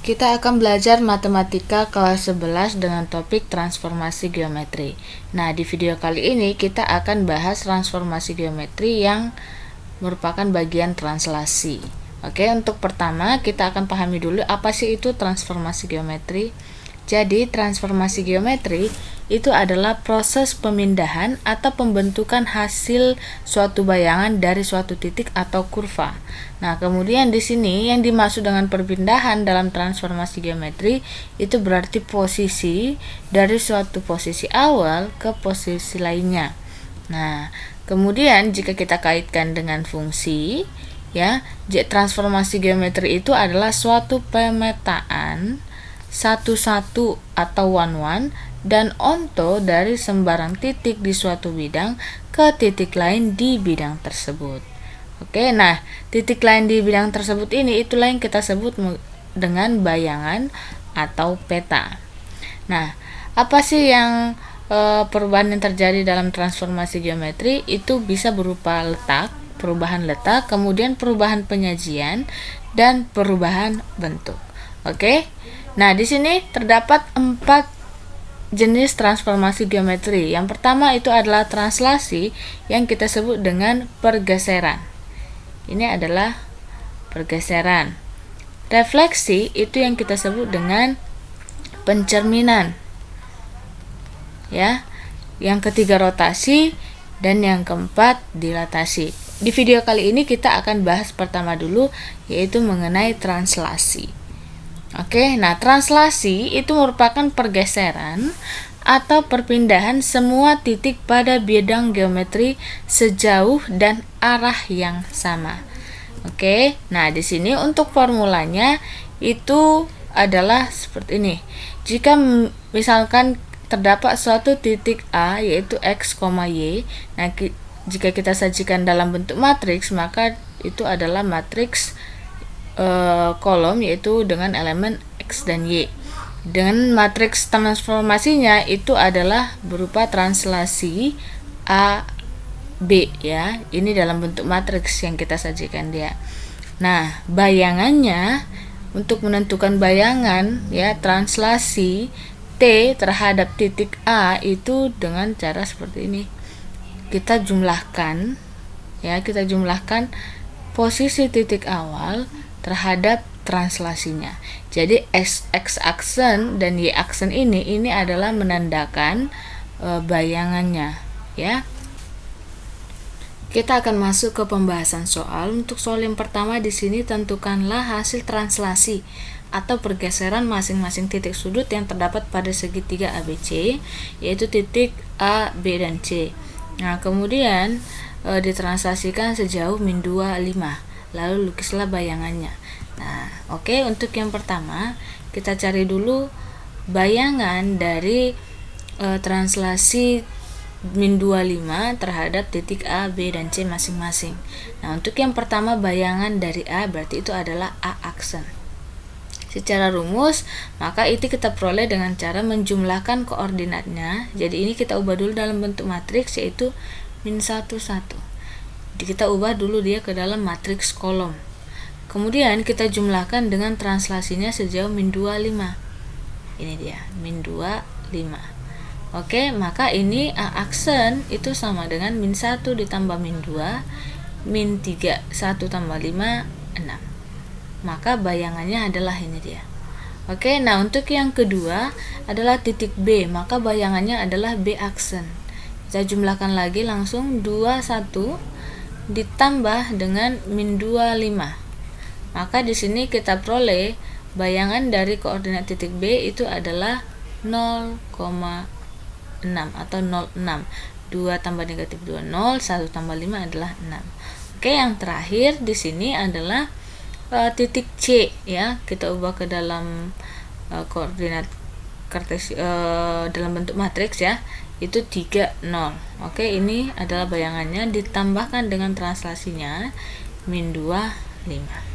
Kita akan belajar matematika kelas 11 dengan topik transformasi geometri. Nah, di video kali ini kita akan bahas transformasi geometri yang merupakan bagian translasi. Oke, untuk pertama kita akan pahami dulu apa sih itu transformasi geometri. Jadi, transformasi geometri itu adalah proses pemindahan atau pembentukan hasil suatu bayangan dari suatu titik atau kurva. Nah, kemudian di sini yang dimaksud dengan perpindahan dalam transformasi geometri itu berarti posisi dari suatu posisi awal ke posisi lainnya. Nah, kemudian jika kita kaitkan dengan fungsi, ya, transformasi geometri itu adalah suatu pemetaan satu-satu atau one-one dan onto dari sembarang titik di suatu bidang ke titik lain di bidang tersebut. Oke, nah titik lain di bidang tersebut ini itulah yang kita sebut dengan bayangan atau peta. Nah, apa sih yang perubahan yang terjadi dalam transformasi geometri? Itu bisa berupa perubahan letak, kemudian perubahan penyajian dan perubahan bentuk. Oke. Nah, di sini terdapat 4 jenis transformasi geometri. Yang pertama itu adalah translasi yang kita sebut dengan pergeseran. Ini adalah pergeseran. Refleksi itu yang kita sebut dengan pencerminan. Ya. Yang ketiga rotasi dan yang keempat dilatasi. Di video kali ini kita akan bahas pertama dulu yaitu mengenai translasi. Oke, nah translasi itu merupakan pergeseran atau perpindahan semua titik pada bidang geometri sejauh dan arah yang sama. Oke, nah di sini untuk formulanya itu adalah seperti ini. Jika misalkan terdapat suatu titik A yaitu X, Y, nah jika kita sajikan dalam bentuk matriks maka itu adalah matriks kolom yaitu dengan elemen X dan Y. Dengan matriks transformasinya itu adalah berupa translasi A B ya. Ini dalam bentuk matriks yang kita sajikan dia. Nah, bayangannya untuk menentukan bayangan ya translasi T terhadap titik A itu dengan cara seperti ini. Kita jumlahkan posisi titik awal terhadap translasinya. Jadi X aksen dan Y aksen ini adalah menandakan bayangannya, ya. Kita akan masuk ke pembahasan soal. Untuk soal yang pertama di sini tentukanlah hasil translasi atau pergeseran masing-masing titik sudut yang terdapat pada segitiga ABC, yaitu titik A, B, dan C. Nah, kemudian ditranslasikan sejauh min 2, 5. Lalu lukislah bayangannya. Nah, oke, untuk yang pertama kita cari dulu bayangan dari translasi min 25 terhadap titik A, B, dan C masing-masing. Nah, untuk yang pertama bayangan dari A berarti itu adalah A aksen. Secara rumus, maka itu kita peroleh dengan cara menjumlahkan koordinatnya. Jadi ini kita ubah dulu dalam bentuk matriks yaitu min 1, 1. Jadi kita ubah dulu dia ke dalam matriks kolom. Kemudian kita jumlahkan dengan translasinya sejauh min 2, 5. Ini dia, min 2, 5. Oke, maka ini A aksen itu sama dengan min 1 ditambah min 2, min 3, 1 tambah 5, 6. Maka bayangannya adalah ini dia. Oke, nah untuk yang kedua adalah titik B, maka bayangannya adalah B aksen. Kita jumlahkan lagi langsung 2, 1 ditambah dengan min 2, 5. Maka di sini kita peroleh bayangan dari koordinat titik B itu adalah 0,6 atau 0,6. 2 tambah negatif 2, 0, 1 tambah 5 adalah 6. Oke, yang terakhir di sini adalah titik C ya. Kita ubah ke dalam koordinat dalam bentuk matriks ya. Itu 3, 0. Oke, ini adalah bayangannya ditambahkan dengan translasinya min 2, 5.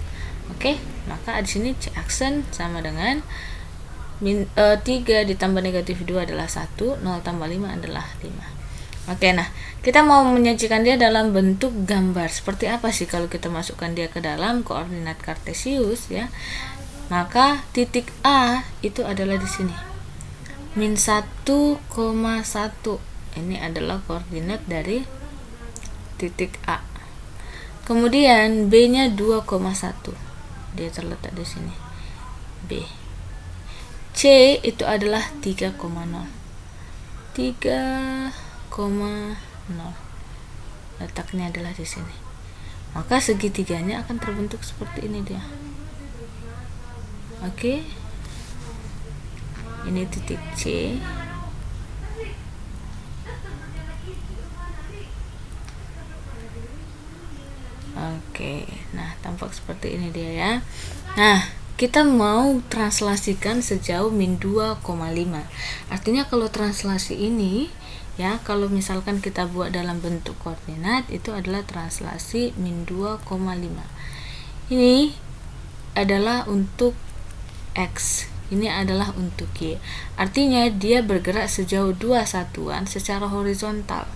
Oke, maka di sini C aksen sama dengan 3 ditambah negatif 2 adalah 1, 0 tambah 5 adalah 5. Oke, nah kita mau menyajikan dia dalam bentuk gambar. Seperti apa sih kalau kita masukkan dia ke dalam koordinat kartesius ya? maka titik A itu adalah di sini. Min 1,1. Ini adalah koordinat dari titik A. Kemudian B-nya 2,1. Dia terletak di sini. B. C itu adalah 3,0. 3,0. Letaknya adalah di sini. Maka segitiganya akan terbentuk seperti ini dia. Oke. Ini titik C. Oke, nah tampak seperti ini dia ya. Nah, kita mau translasikan sejauh min 2,5. Artinya kalau translasi ini ya, kalau misalkan kita buat dalam bentuk koordinat, itu adalah translasi min 2,5. Ini adalah untuk X, ini adalah untuk Y. Artinya dia bergerak sejauh 2 satuan secara horizontal.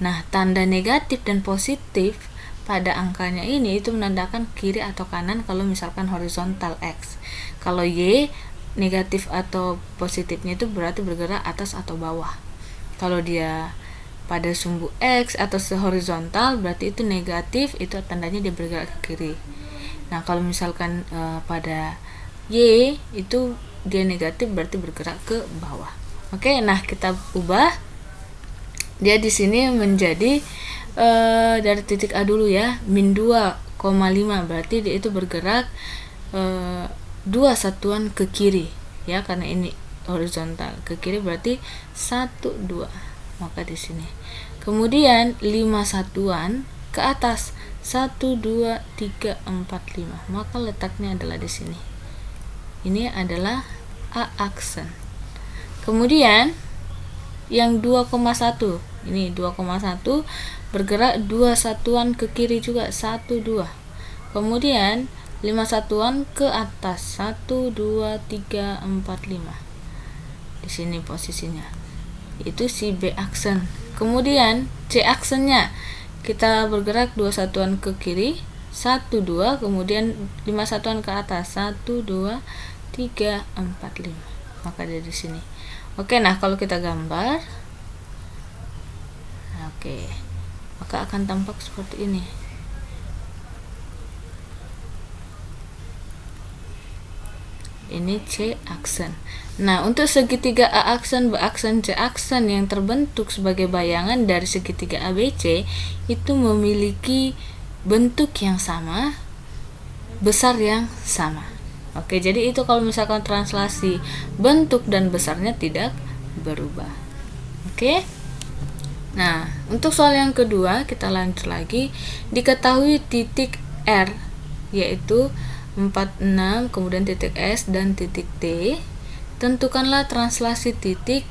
Nah, tanda negatif dan positif pada angkanya ini itu menandakan kiri atau kanan kalau misalkan horizontal X. Kalau Y, negatif atau positifnya itu berarti bergerak atas atau bawah. Kalau dia pada sumbu X atau sehorizontal berarti itu negatif, itu tandanya dia bergerak ke kiri. Nah, kalau misalkan pada Y itu dia negatif berarti bergerak ke bawah. Oke, nah kita ubah dia di sini menjadi dari titik A dulu ya, min 2,5 berarti dia itu bergerak 2 satuan ke kiri ya, karena ini horizontal ke kiri berarti 1 2. Maka di sini. Kemudian 5 satuan ke atas 1 2 3 4 5. Maka letaknya adalah di sini. Ini adalah A aksen. Kemudian yang 2,1. Ini 2,1 bergerak 2 satuan ke kiri juga 1 2. Kemudian 5 satuan ke atas 1 2 3 4 5. Di sini posisinya. Itu si B aksen. Kemudian C aksennya kita bergerak 2 satuan ke kiri 1 2, kemudian 5 satuan ke atas 1 2 3 4 5. Maka dari sini. Oke, nah kalau kita gambar, oke, maka akan tampak seperti ini. Ini C aksen. Nah, untuk segitiga A aksen, B aksen, C aksen yang terbentuk sebagai bayangan dari segitiga ABC itu memiliki bentuk yang sama, besar yang sama. Oke, jadi itu kalau misalkan translasi bentuk dan besarnya tidak berubah. Oke. Nah, untuk soal yang kedua kita lanjut lagi. Diketahui titik R yaitu 46, kemudian titik S dan titik T. Tentukanlah translasi titik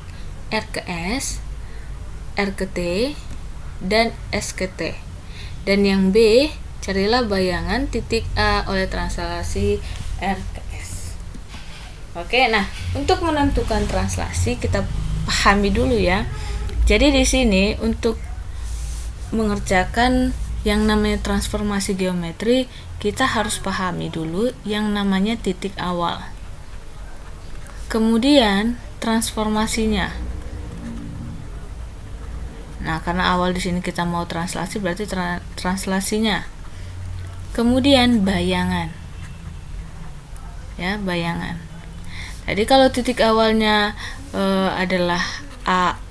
R ke S, R ke T, dan S ke T. Dan yang B, carilah bayangan titik A oleh translasi R ke S. Oke, nah untuk menentukan translasi kita pahami dulu ya. Jadi di sini untuk mengerjakan yang namanya transformasi geometri, kita harus pahami dulu yang namanya titik awal. Kemudian transformasinya. Nah, karena awal di sini kita mau translasi berarti translasinya. Kemudian bayangan. Ya, bayangan. Jadi kalau titik awalnya adalah A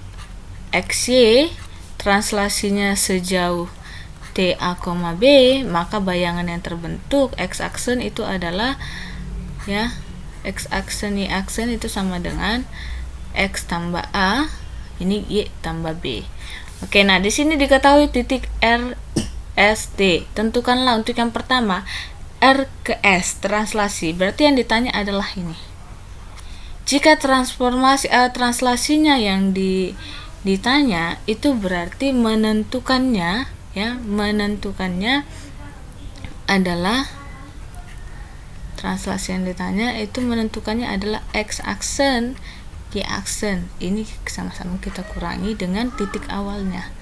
XY, translasinya sejauh TA, B, maka bayangan yang terbentuk X aksen itu adalah ya, X aksen Y aksen itu sama dengan X tambah A, ini Y tambah B. Oke, nah di sini diketahui titik R S T. Tentukanlah untuk yang pertama R ke S translasi. Berarti yang ditanya adalah ini. Jika translasinya yang ditanya itu berarti menentukannya ya, menentukannya adalah translasi yang ditanya itu menentukannya adalah X aksen, Y aksen. Ini sama-sama kita kurangi dengan titik awalnya.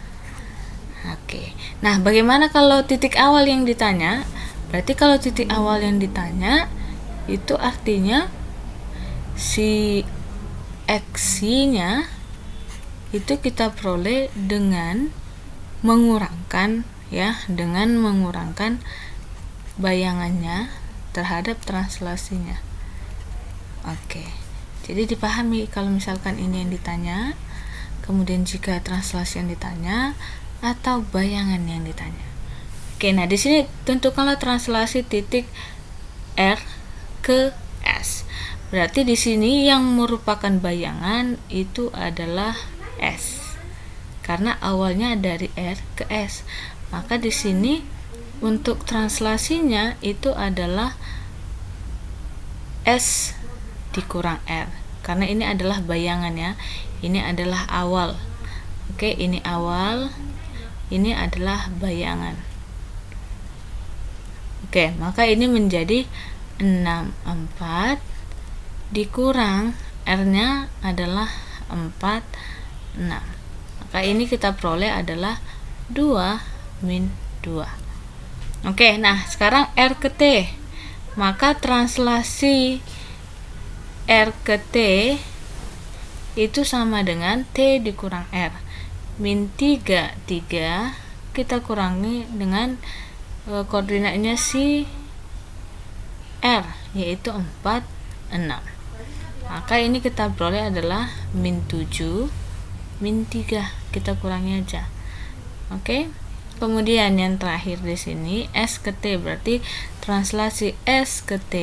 Oke. Nah, bagaimana kalau titik awal yang ditanya? Berarti kalau titik awal yang ditanya itu artinya si X-nya itu kita peroleh dengan mengurangkan bayangannya terhadap translasinya. Oke. Jadi dipahami kalau misalkan ini yang ditanya, kemudian jika translasi yang ditanya atau bayangan yang ditanya. Oke, nah di sini tentukanlah translasi titik R ke S. Berarti di sini yang merupakan bayangan itu adalah S. Karena awalnya dari R ke S. Maka di sini untuk translasinya itu adalah S dikurang R. Karena ini adalah bayangan ya. Ini adalah awal. Oke, ini awal. Ini adalah bayangan. Oke, maka ini menjadi 64 dikurang R-nya adalah 46. Maka ini kita peroleh adalah 2 min 2. Oke, nah sekarang R ke T. Maka translasi R ke T itu sama dengan T dikurang R. Min 3 kita kurangi dengan koordinatnya si R, yaitu 4, 6. Maka ini kita peroleh adalah min 7, min 3. Kita kurangi aja. Oke. Kemudian yang terakhir di sini S ke T, berarti translasi S ke T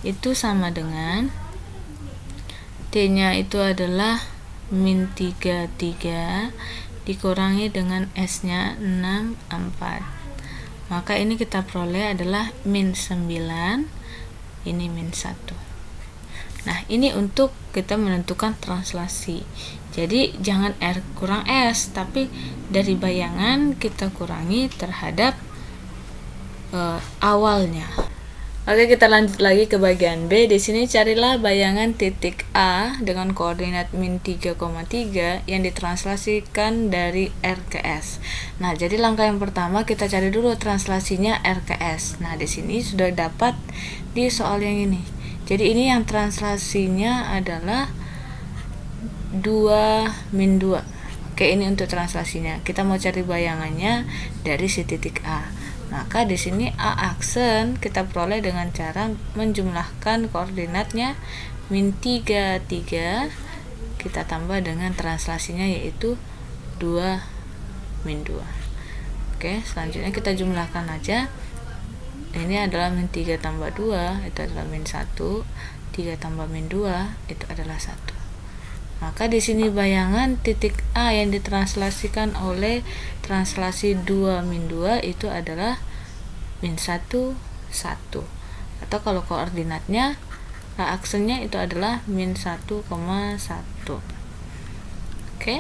itu sama dengan T-nya itu adalah min 3 dikurangi dengan S-nya 6, 4. Maka ini kita peroleh adalah min 9, ini min 1. Nah, ini untuk kita menentukan translasi. Jadi jangan R kurang S, tapi dari bayangan kita kurangi terhadap awalnya. Oke, kita lanjut lagi ke bagian B. Di sini carilah bayangan titik A dengan koordinat min 3,3 yang ditranslasikan dari R ke S. Nah, jadi langkah yang pertama kita cari dulu translasinya R ke S. Nah, di sini sudah dapat di soal yang ini. Jadi ini yang translasinya adalah 2 min 2. Oke, ini untuk translasinya. Kita mau cari bayangannya dari si titik A. Maka di sini A aksen kita peroleh dengan cara menjumlahkan koordinatnya min 3 kita tambah dengan translasinya yaitu 2 min 2. Oke, selanjutnya kita jumlahkan aja. Ini adalah min 3 tambah 2 itu adalah min 1, 3 tambah min 2 itu adalah 1. Maka di sini bayangan titik A yang ditranslasikan oleh translasi 2 min 2 itu adalah min 1, 1. Atau kalau koordinatnya aksennya itu adalah min 1,1. Oke.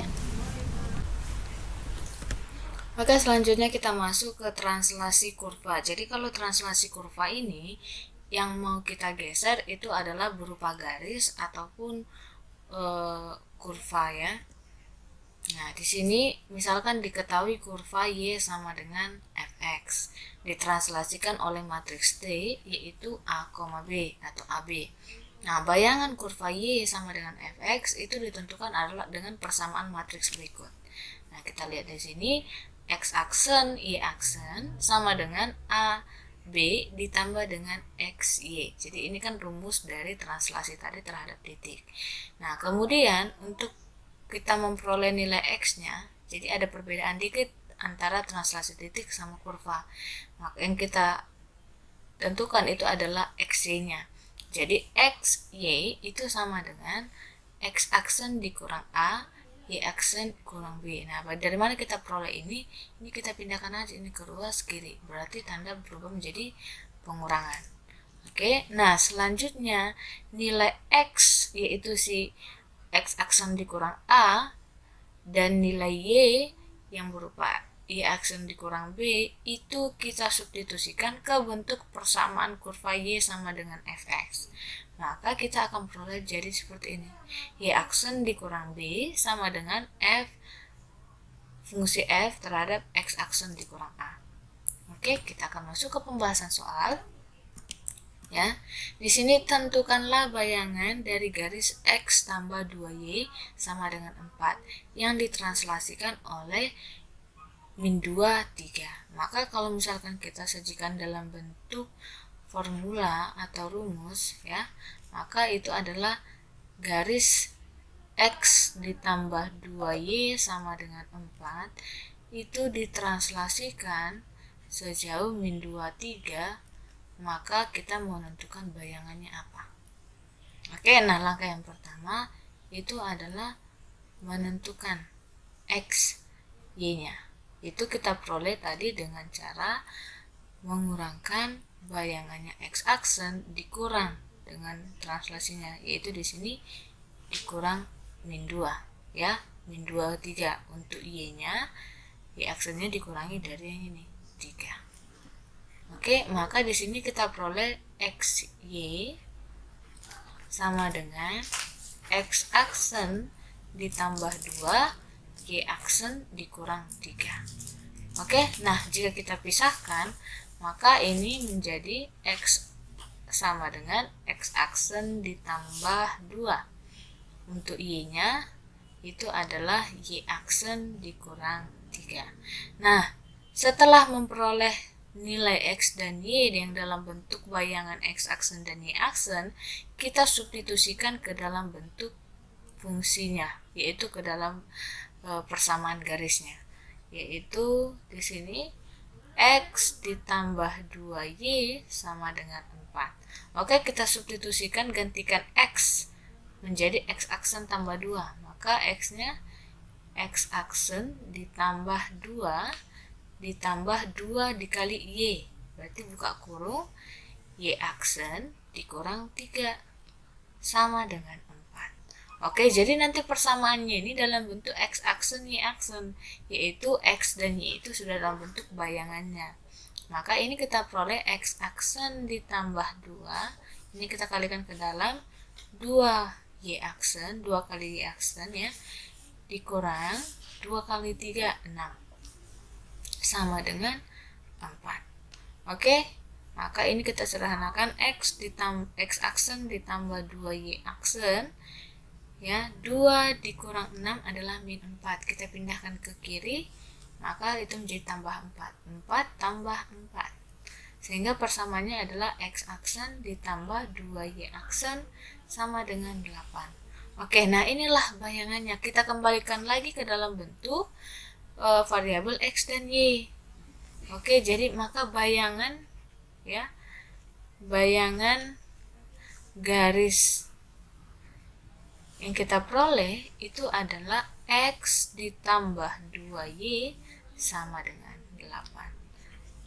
Maka selanjutnya kita masuk ke translasi kurva. Jadi kalau translasi kurva ini yang mau kita geser itu adalah berupa garis ataupun kurva ya. Nah, di sini misalkan diketahui kurva Y sama dengan Fx ditranslasikan oleh matriks T yaitu A, B atau AB. Nah, bayangan kurva Y sama dengan Fx itu ditentukan adalah dengan persamaan matriks berikut. Nah, kita lihat di sini X aksen, Y aksen sama dengan A, B ditambah dengan XY. Jadi ini kan rumus dari translasi tadi terhadap titik. Nah, kemudian untuk kita memperoleh nilai X-nya, jadi ada perbedaan dikit antara translasi titik sama kurva. Maka yang kita tentukan itu adalah XY-nya. Jadi XY itu sama dengan X aksen dikurang A, Y aksen kurang B. Nah, dari mana kita peroleh ini? Ini kita pindahkan aja ini ke ruas kiri. Berarti tanda berubah menjadi pengurangan. Oke, nah selanjutnya nilai X yaitu si X aksen dikurang A dan nilai Y yang berupa Y aksen dikurang B itu kita substitusikan ke bentuk persamaan kurva Y sama dengan Fx. Maka kita akan peroleh jadi seperti ini. Y aksen dikurang B sama dengan fungsi F terhadap X aksen dikurang A. Oke, kita akan masuk ke pembahasan soal. Ya, di sini tentukanlah bayangan dari garis X tambah 2Y sama dengan 4 yang ditranslasikan oleh min 2, 3. Maka kalau misalkan kita sajikan dalam bentuk formula atau rumus, ya, maka itu adalah garis X ditambah 2Y sama dengan 4 itu ditranslasikan sejauh min 2, 3, maka kita menentukan bayangannya apa. Oke, nah langkah yang pertama itu adalah menentukan X, Y-nya. Itu kita peroleh tadi dengan cara mengurangkan bayangannya X aksen dikurang dengan translasinya, yaitu di sini dikurang min 2, ya, min 2, 3 untuk Y-nya, Y aksennya dikurangi dari yang ini, 3. Oke, maka di sini kita peroleh XY sama dengan X aksen ditambah 2, Y aksen dikurang 3. Oke, nah jika kita pisahkan, maka ini menjadi X sama dengan X aksen ditambah 2. Untuk Y-nya itu adalah Y aksen dikurang 3. Nah, setelah memperoleh nilai X dan Y yang dalam bentuk bayangan X aksen dan Y aksen, kita substitusikan ke dalam bentuk fungsinya, yaitu ke dalam persamaan garisnya. Yaitu di sini X ditambah 2Y sama dengan 4. Oke, kita substitusikan, gantikan X menjadi X aksen tambah 2. Maka X-nya X aksen ditambah 2 ditambah 2 dikali Y. Berarti buka kurung, Y aksen dikurang 3 sama dengan 4. Oke, jadi nanti persamaannya ini dalam bentuk X aksen, Y aksen, yaitu X dan Y itu sudah dalam bentuk bayangannya. Maka ini kita peroleh X aksen ditambah 2, ini kita kalikan ke dalam 2 Y aksen, 2 kali Y aksen, ya, dikurang 2 kali 3, 6 sama dengan 4. Oke, maka ini kita sederhanakan X aksen ditambah 2Y aksen, ya, 2 dikurang 6 adalah min 4. Kita pindahkan ke kiri, maka itu menjadi tambah 4. 4 tambah 4. Sehingga persamaannya adalah X aksen ditambah 2Y aksen sama dengan 8. Oke, nah inilah bayangannya. Kita kembalikan lagi ke dalam bentuk variabel X dan Y. Oke, jadi maka bayangan, ya, bayangan garis yang kita peroleh itu adalah X ditambah 2Y sama dengan 8.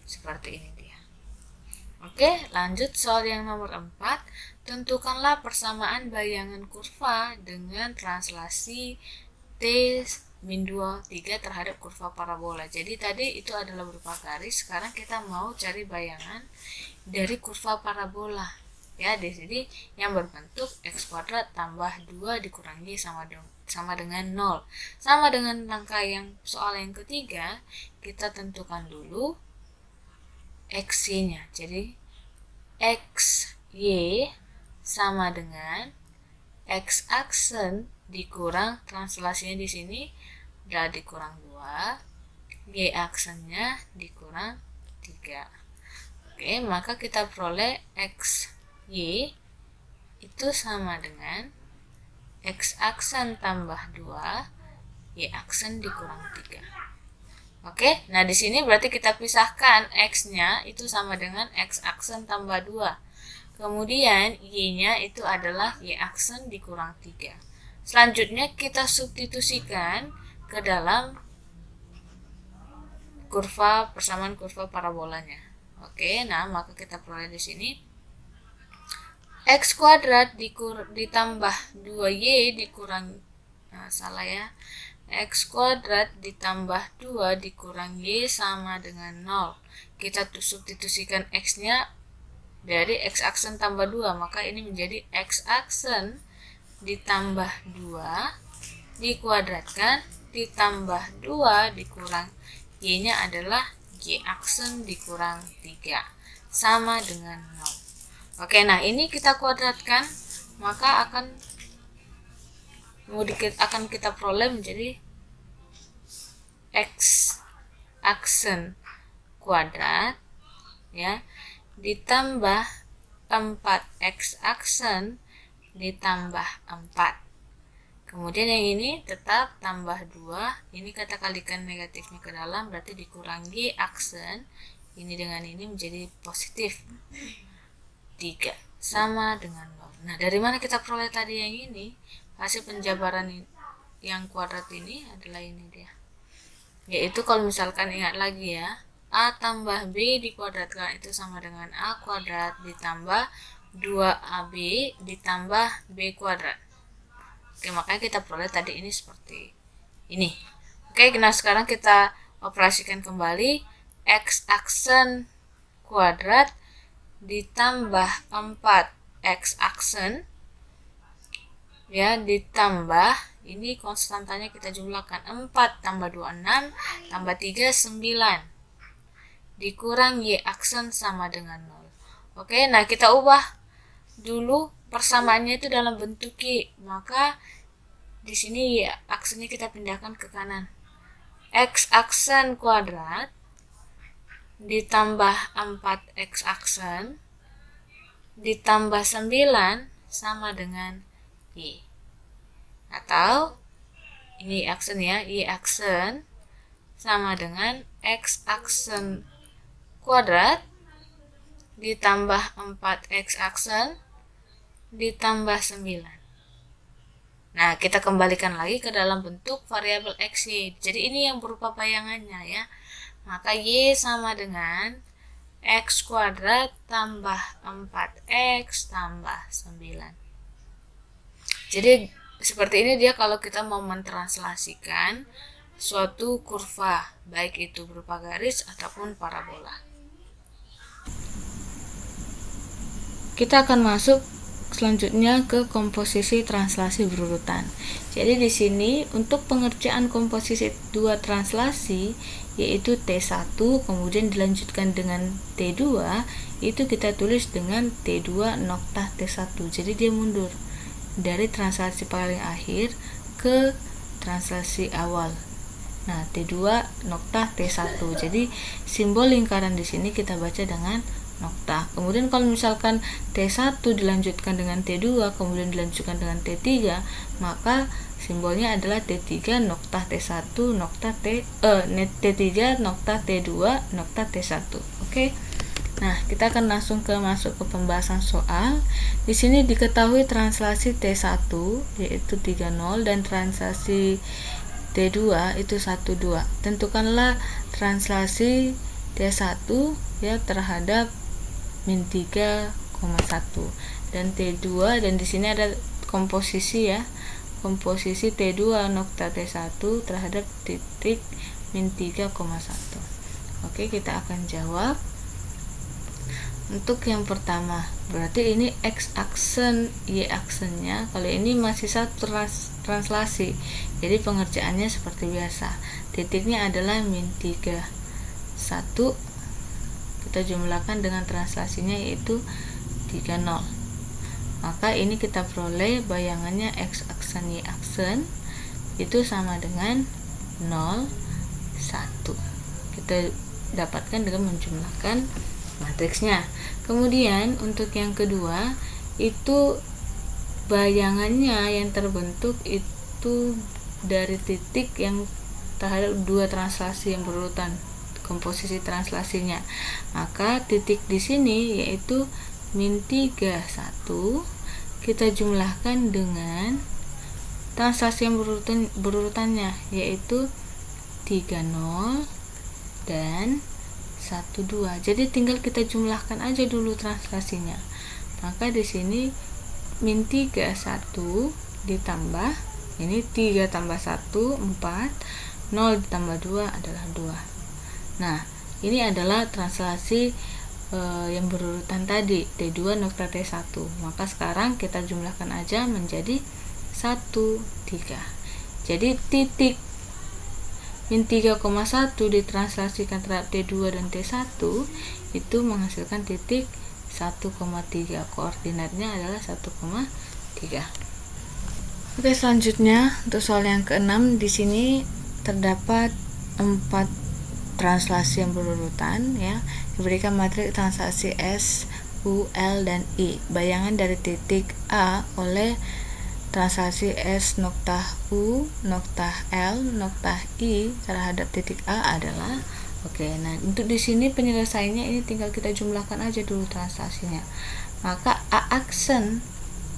Seperti ini dia. Oke, lanjut soal yang nomor 4. Tentukanlah persamaan bayangan kurva dengan translasi T min 2, 3 terhadap kurva parabola. Jadi tadi itu adalah berupa garis, sekarang kita mau cari bayangan dari kurva parabola. Ya, di sini yang berbentuk X kuadrat tambah 2 dikurang Y sama dengan 0. Sama dengan langkah yang soal yang ketiga, kita tentukan dulu X-Y-nya. Jadi X-Y sama dengan X aksen dikurang translasinya di sini adalah dikurang 2, Y aksennya dikurang 3. Oke, maka kita peroleh XY itu sama dengan X aksen tambah 2, Y aksen dikurang 3. Oke, nah di sini berarti kita pisahkan X-nya itu sama dengan X aksen tambah 2. Kemudian Y-nya itu adalah Y aksen dikurang 3. Selanjutnya kita substitusikan ke dalam kurva, persamaan kurva parabolanya. Oke, nah maka kita peroleh di sini X kuadrat ditambah 2Y dikurang, X kuadrat ditambah 2 dikurang Y sama dengan 0. Kita substitusikan X-nya dari X aksen tambah 2, maka ini menjadi X aksen ditambah 2 dikuadratkan ditambah 2 dikurang Y-nya adalah Y aksen dikurang 3 sama dengan 0. Oke, nah ini kita kuadratkan, maka akan kita peroleh menjadi x aksen kuadrat ya ditambah 4x aksen ditambah 4. Kemudian yang ini tetap tambah 2, ini kita kalikan negatifnya ke dalam, berarti dikurangi aksen ini dengan ini menjadi positif 3 sama dengan 0. Nah, dari mana kita peroleh tadi yang ini? Hasil penjabaran yang kuadrat ini adalah ini dia. Yaitu kalau misalkan ingat lagi ya, A tambah B dikuadratkan itu sama dengan A kuadrat ditambah 2AB ditambah B kuadrat. Oke, makanya kita peroleh tadi ini seperti ini. Oke, nah sekarang kita operasikan kembali x aksen kuadrat ditambah 4x aksen ya ditambah ini konstantanya kita jumlahkan 4 tambah 2 6 tambah 3 9 dikurang y aksen sama dengan 0. Oke, nah kita ubah dulu persamaannya itu dalam bentuk y, maka di sini y aksennya kita pindahkan ke kanan. X aksen kuadrat ditambah 4x aksen ditambah 9 sama dengan y. Atau ini aksen ya, y aksen sama dengan x aksen kuadrat ditambah 4x aksen ditambah 9. Nah, kita kembalikan lagi ke dalam bentuk variabel x, y. Jadi ini yang berupa bayangannya ya. Maka y sama dengan x kuadrat tambah 4x tambah 9. Jadi seperti ini dia kalau kita mau mentranslasikan suatu kurva, baik itu berupa garis ataupun parabola. Kita akan masuk selanjutnya ke komposisi translasi berurutan. Jadi di sini untuk pengerjaan komposisi 2 translasi yaitu T1 kemudian dilanjutkan dengan T2, itu kita tulis dengan T2 nokta T1. Jadi dia mundur dari translasi paling akhir ke translasi awal. Nah, T2 nokta T1. Jadi simbol lingkaran di sini kita baca dengan nokta. Kemudian kalau misalkan T1 dilanjutkan dengan T2 kemudian dilanjutkan dengan T3, maka simbolnya adalah T3 nokta T1 nokta T3 nokta T2 nokta T1. Oke. Nah, kita akan langsung masuk ke pembahasan soal. Di sini diketahui translasi T1 yaitu 30 dan translasi T2 itu 12. Tentukanlah translasi T1 ya terhadap min 3,1 dan T2, dan di sini ada komposisi ya. Komposisi T2 nokta T1 terhadap titik min 3,1. Oke, kita akan jawab. Untuk yang pertama, berarti ini X aksen, Y aksennya. Kalau ini masih satu translasi, jadi pengerjaannya seperti biasa. Titiknya adalah min 3,1. Kita jumlahkan dengan translasinya yaitu 30. Maka ini kita peroleh bayangannya X aksen Y aksen itu sama dengan 0, 1. Kita dapatkan dengan menjumlahkan matriksnya. Kemudian untuk yang kedua itu bayangannya yang terbentuk itu dari titik yang terhadap 2 translasi yang berurutan, komposisi translasinya. Maka titik di sini yaitu min 31 kita jumlahkan dengan translasi yang berurutannya yaitu 30 dan 12. Jadi tinggal kita jumlahkan aja dulu translasinya. Maka di sini min 31 ditambah ini 3 tambah 1 4, 0 ditambah 2 adalah 2. Nah, ini adalah translasi yang berurutan tadi T2 nokta T1. Maka sekarang kita jumlahkan aja menjadi 1, 3. Jadi titik min 3,1 ditranslasikan terhadap T2 dan T1 itu menghasilkan titik 1,3. Koordinatnya adalah 1,3. Oke, selanjutnya untuk soal yang ke-6, di sini terdapat 4 translasi yang berurutan ya. Diberikan matriks translasi S, U, L, dan I. Bayangan dari titik A oleh translasi S noktah U, noktah L, noktah I terhadap titik A adalah nah untuk di sini penyelesaiannya ini tinggal kita jumlahkan aja dulu translasinya. Maka A aksen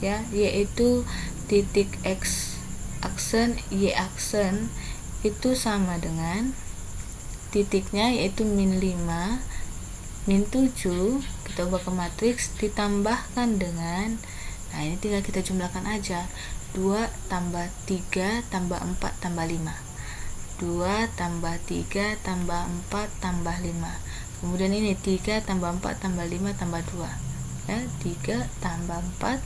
ya, yaitu titik X aksen, Y aksen itu sama dengan titiknya yaitu min 5, min 7, kita ubah ke matriks, ditambahkan dengan, nah ini tinggal kita jumlahkan aja, 2 tambah 3 tambah 4 tambah 5, 2 tambah 3 tambah 4 tambah 5, kemudian ini 3 tambah 4 tambah 5 tambah 2 ya, 3 tambah 4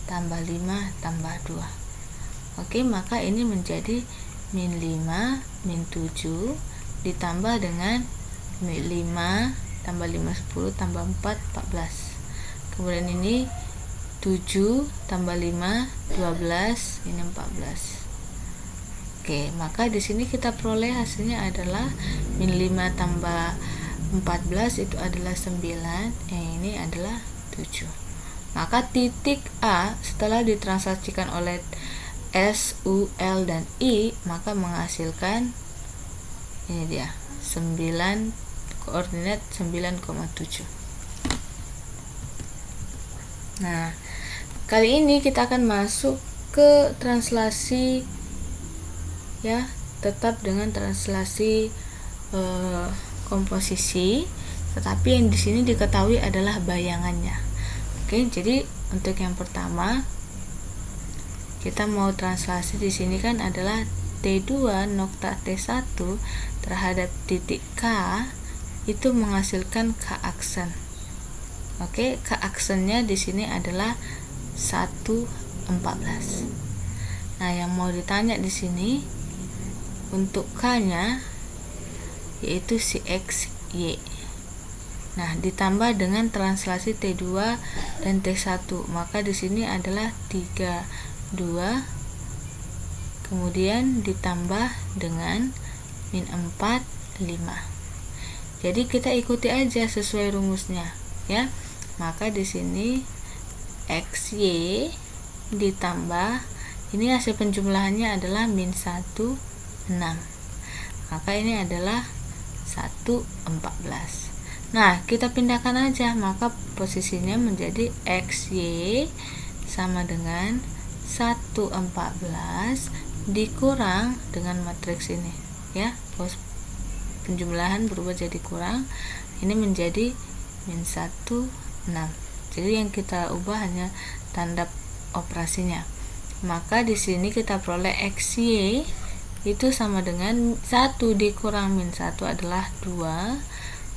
tambah 5 tambah 2. Oke, maka ini menjadi min 5 min 7 ditambah dengan min 5 tambah 5 10 tambah 4 14, kemudian ini 7 tambah 5 12, ini 14. Oke, maka di sini kita peroleh hasilnya adalah min 5 tambah 14 itu adalah 9, ini adalah 7. Maka titik A setelah ditransaksikan oleh S, U, L, dan I, maka menghasilkan ini dia 9, koordinat 9,7. Nah, kali ini kita akan masuk ke translasi ya, tetap dengan translasi komposisi, tetapi yang di sini diketahui adalah bayangannya. Oke, jadi untuk yang pertama kita mau translasi di sini kan adalah T2 nokta T1 terhadap titik K itu menghasilkan K aksen. Oke, K aksennya di sini adalah 1,14. Nah, yang mau ditanya di sini untuk K-nya yaitu si X, Y. Nah, ditambah dengan translasi T2 dan T1, maka di sini adalah 3, 2, kemudian ditambah dengan min 4, 5. Jadi kita ikuti aja sesuai rumusnya ya. Maka di sini XY ditambah, ini hasil penjumlahannya adalah min 1, 6. Maka ini adalah 1,14. Nah, kita pindahkan aja, maka posisinya menjadi XY sama dengan 1,14 dikurang dengan matriks ini ya, penjumlahan berubah jadi kurang, ini menjadi min 1, 6. Jadi yang kita ubah hanya tanda operasinya. Maka di sini kita peroleh XY itu sama dengan 1 dikurang min 1 adalah 2,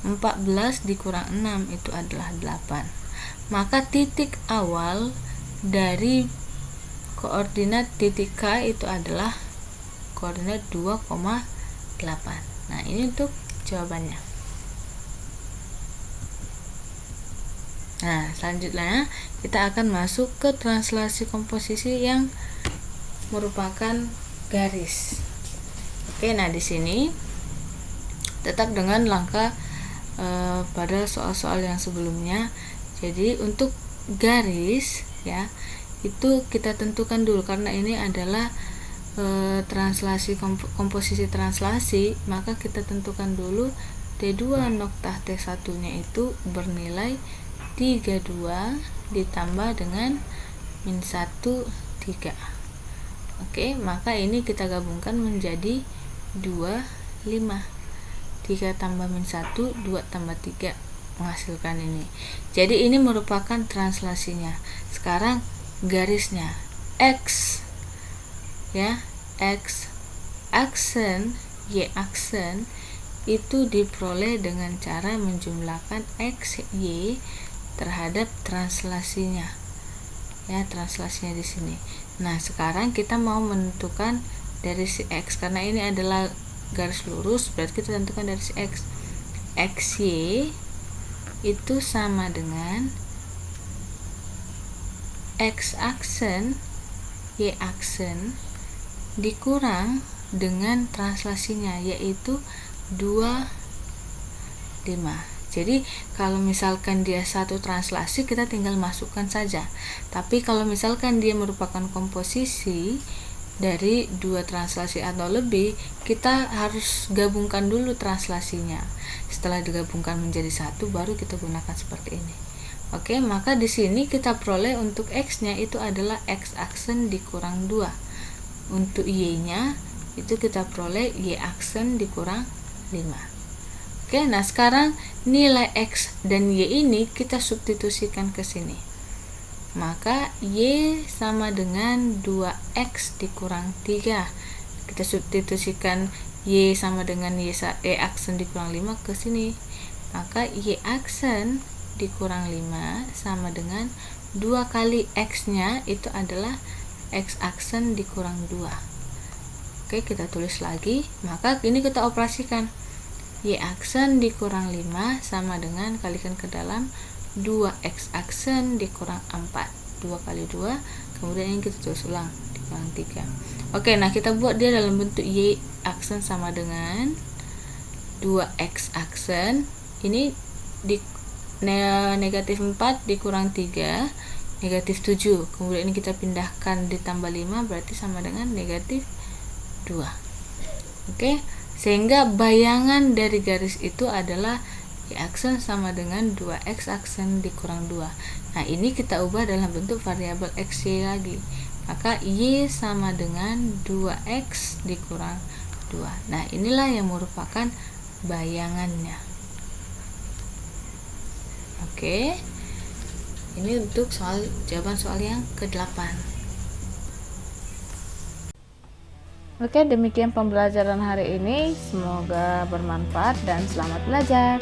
14 dikurang 6 itu adalah 8. Maka titik awal dari koordinat titik K itu adalah koordinat 2,8. Nah, ini untuk jawabannya. Nah, selanjutnya kita akan masuk ke translasi komposisi yang merupakan garis. Oke, nah di sini tetap dengan langkah pada soal-soal yang sebelumnya. Jadi untuk garis ya, itu kita tentukan dulu karena ini adalah translasi komposisi translasi, maka kita tentukan dulu T2 nokta T1 nya itu bernilai 32 ditambah dengan min 1, 3. Oke, maka ini kita gabungkan menjadi 2, 5. 3 tambah min 1, 2 tambah 3 menghasilkan ini. Jadi ini merupakan translasinya. Sekarang garisnya X ya, X aksen, Y aksen itu diperoleh dengan cara menjumlahkan X, Y terhadap translasinya ya, translasinya di sini. Nah, sekarang kita mau menentukan dari si X, karena ini adalah garis lurus, berarti kita tentukan dari si X. XY itu sama dengan X aksen, Y aksen dikurang dengan translasinya, yaitu 25. Jadi kalau misalkan dia satu translasi, kita tinggal masukkan saja. Tapi kalau misalkan dia merupakan komposisi dari 2 translasi atau lebih, kita harus gabungkan dulu translasinya. Setelah digabungkan menjadi satu, baru kita gunakan seperti ini. Oke, maka di sini kita peroleh untuk X-nya itu adalah X aksen dikurang 2. Untuk Y-nya itu kita peroleh Y aksen dikurang 5. Oke, nah sekarang nilai X dan Y ini kita substitusikan ke sini. Maka Y sama dengan 2X dikurang 3. Kita substitusikan Y sama dengan Y aksen dikurang 5 ke sini. Maka Y aksen dikurang 5 sama dengan 2 kali X-nya itu adalah X aksen dikurang 2. Oke, kita tulis lagi. Maka ini kita operasikan. Y aksen dikurang 5 sama dengan kalikan ke dalam 2X aksen dikurang 4. 2 kali 2, kemudian ini kita tulis ulang, dikurang 3. Oke, nah kita buat dia dalam bentuk Y aksen sama dengan 2X aksen. Ini di negatif 4 dikurang 3, negatif 7. Kemudian ini kita pindahkan ditambah 5, berarti sama dengan negatif 2. Oke, sehingga bayangan dari garis itu adalah Y aksen sama dengan 2X aksen dikurang 2. Nah, ini kita ubah dalam bentuk variabel XY lagi. Maka Y sama dengan 2X dikurang 2. Nah, inilah yang merupakan bayangannya. Oke, ini untuk jawaban soal yang ke-8. Oke, demikian pembelajaran hari ini. Semoga bermanfaat dan selamat belajar.